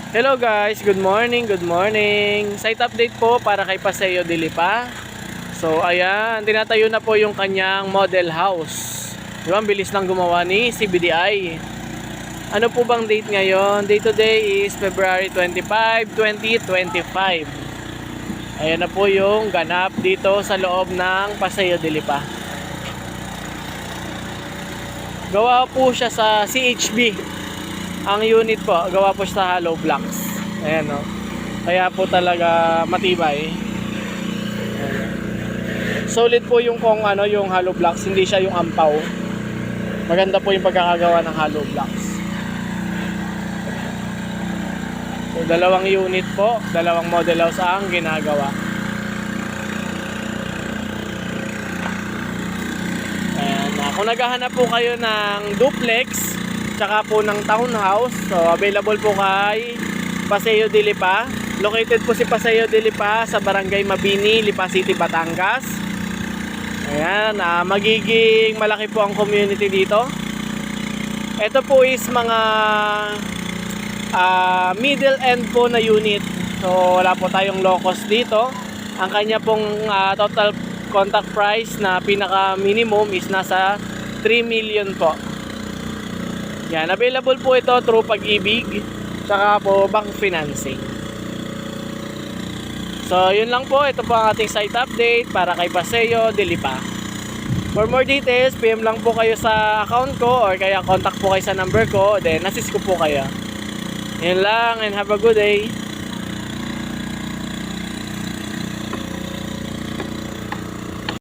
Hello guys, good morning, good morning. Site update po para kay Paseo Dilipa. So ayan, tinatayo na po yung kanyang model house. Di ba, ang bilis lang gumawa ni CBDI. Ano po bang date ngayon? Date today is February 25, 2025. Ayan na po yung ganap dito sa loob ng Paseo Dilipa. Gawa po siya sa CHB. Ang unit po, gawa po siya sa hollow blocks. Ayan, no? Kaya po talaga matibay. Ayan. Solid po yung yung hollow blocks, hindi siya yung ampaw. Maganda po yung pagkakagawa ng hollow blocks. So, dalawang unit po, dalawang model house ang ginagawa. Ayan, kung naghahanap po kayo ng duplex tsaka po ng townhouse, so available po kay Paseo Dilipa. Located po si Paseo Dilipa sa Barangay Mabini, Lipa City, Batangas. Ayan, magiging malaki po ang community dito. Ito po is mga middle end po na unit. So wala po tayong low cost dito. Ang kanya pong total contract price na pinaka minimum is nasa 3 million po. Yan, available po ito through Pag-ibig tsaka po bank financing. So yun lang po, ito po ang ating site update para kay Paseo Dilipa. For more details, PM lang po kayo sa account ko or kaya contact po kayo sa number ko, then assist ko po kayo. Yun lang, and have a good day.